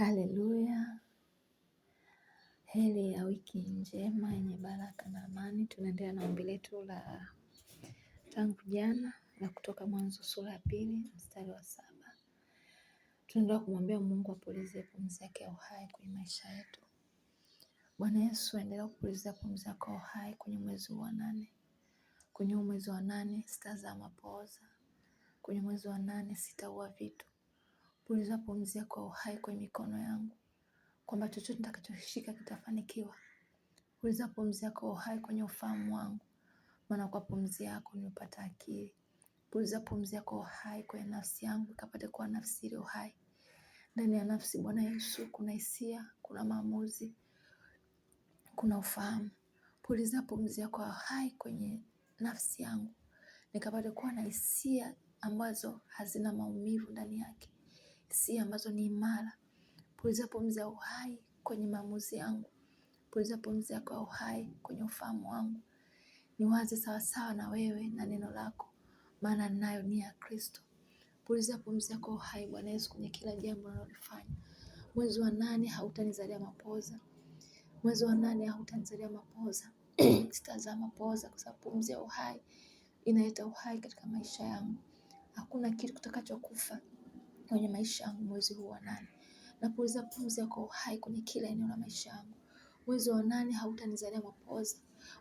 Haleluya, heri ya wiki njema yenye baraka na amani. Tunaendelea na ombi letu la tangu jana la kutoka Mwanzo sura ya 2 mstari wa 7. Tunaendelea kumwambia Mungu apulizie pumzi yake ya uhai kwenye maisha yetu. Bwana Yesu, endelea kupulizia pumzi yako ya uhai kwenye mwezi wa 8. Kwenye mwezi wa 8 sitazaa mapooza. Kwenye mwezi wa 8 sitaua vitu. Pulizia pumzi yako ya uhai kwenye mikono yangu, kwamba chochote nitakachoshika kitafanikiwa. Puliza pumzi yako uhai kwenye ufahamu wangu, maana kwa pumzi yako nimepata akili. Puliza pumzi yako uhai kwenye nafsi yangu, ikapate kuwa nafsi ile uhai. Ndani ya nafsi Bwana Yesu kuna hisia, kuna maamuzi, kuna ufahamu. Puliza pumzi yako uhai kwenye nafsi yangu, nikapate kuwa na hisia ambazo hazina maumivu ndani yake, hisia ambazo ni imara. Puliza pumzi ya uhai kwenye maamuzi yangu. Puliza pumzi yako ya uhai kwenye ufahamu wangu, niwaze sawasawa na wewe na neno lako, maana ninayo nia ya Kristo. Puliza pumzi yako uhai Bwana Yesu kwenye kila jambo ninalofanya. Mwezi wa 8 hautanizalia mapooza. Mwezi wa 8 hautanizalia mapooza. Sitazaa mapooza kwa sababu pumzi ya uhai inaleta uhai katika maisha yangu. Hakuna kitu kitakachokufa kwenye maisha yangu mwezi huu wa 8. Napuliza pumzi yako uhai kwenye kila eneo la maisha yangu. Mwezi wa 8 hautanizalia mapooza.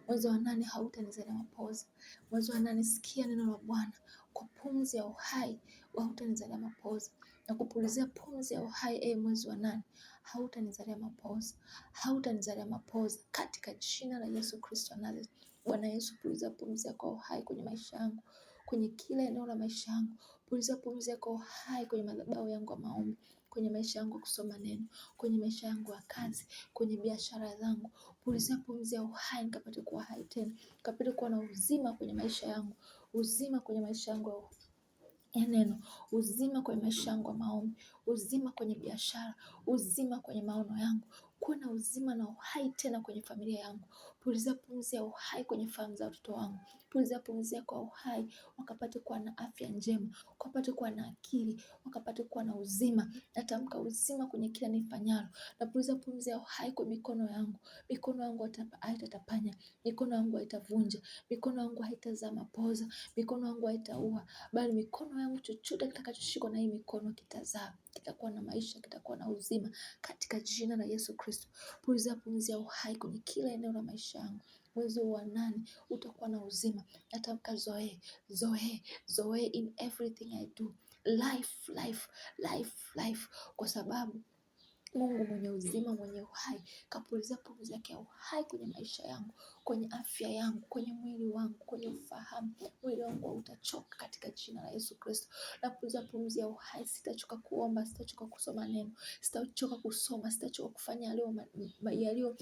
Mwezi wa 8 hautanizalia mapooza. Mwezi wa 8 sikia neno la Bwana. Kwa pumzi ya uhai hautanizalia mapooza. Na kupulizia pumzi ya uhai mwezi wa 8 hautanizalia mapooza. Hautanizalia mapooza katika jina la Yesu Kristo wa Nazareti. Bwana Yesu, pulizia pumzi yako uhai kwenye maisha yangu, kwenye kila eneo la maisha yangu. Pulizia pumzi yako uhai kwenye madhabahu yangu ya maombi, kwenye maisha yangu kusoma neno, kwenye maisha yangu ya kazi, kwenye biashara zangu. Pulizia pumzi ya uhai nikapate kuwa hai tena, nikapate kuwa na uzima kwenye maisha yangu, uzima kwenye maisha yangu ya neno, uzima kwenye maisha yangu ya maombi, uzima kwenye biashara, uzima kwenye maono yangu. Kuwa na uzima na uhai tena kwenye familia yangu. Pulizia pumzi ya uhai kwenye fahamu za watoto wangu. Pulizia pumzi ya kwa uhai wakapate kuwa na afya njema, wakapate kuwa na akili, wakapate kuwa na uzima. Natamka uzima kwenye kila nifanyalo. Na pulizia pumzi ya uhai kwa mikono yangu. Mikono yangu haitatapanya, mikono yangu haitavunja, mikono yangu haitazaa mapooza, mikono yangu haitaua, bali mikono yangu chochote kitakachoshikwa na hii mikono kitazaa, kitakuwa na maisha, kitakuwa na uzima katika jina la Yesu Kristo. Pulizia pumzi ya uhai kwenye kila eneo la maisha yangu. Mwezi wa 8 utakuwa na uzima. Natamka zoe in everything I do. Life, kwa sababu Mungu mwenye uzima, mwenye uhai kapulizia pumzi yake ya uhai kwenye maisha yangu, kwenye afya yangu, kwenye mwili wangu, kwenye ufahamu. Mwili wangu hautachoka katika jina la Yesu Kristo. Napulizia pumzi ya uhai, sitachoka kuomba, sitachoka kusoma neno, sitachoka kusoma, sitachoka kufanya yaliyo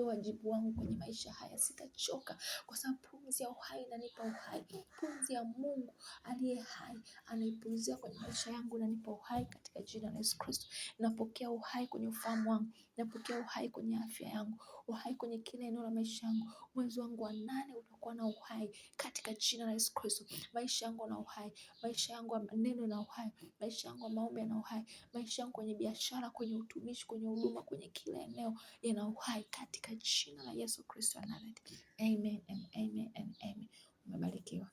wajibu wangu kwenye maisha haya. Sitachoka kwa sababu pumzi ya uhai inanipa uhai. Pumzi ya Mungu aliye hai anaipulizia kwenye maisha yangu, inanipa uhai katika jina la Yesu Kristo. Napokea uhai kwenye ufahamu wangu, napokea uhai kwenye afya yangu, uhai kwenye kila eneo la maisha yangu. Mwezi wangu wa 8 utakuwa na uhai katika jina la Yesu Kristo. Maisha yangu na uhai, maisha yangu ya neno na uhai, maisha yangu ya maombi na uhai, maisha yangu kwenye biashara, kwenye utumishi, kwenye huduma, kwenye kila eneo yana uhai katika jina la Yesu Kristo wa Nazareti. Amen and amen and amen. Umebarikiwa.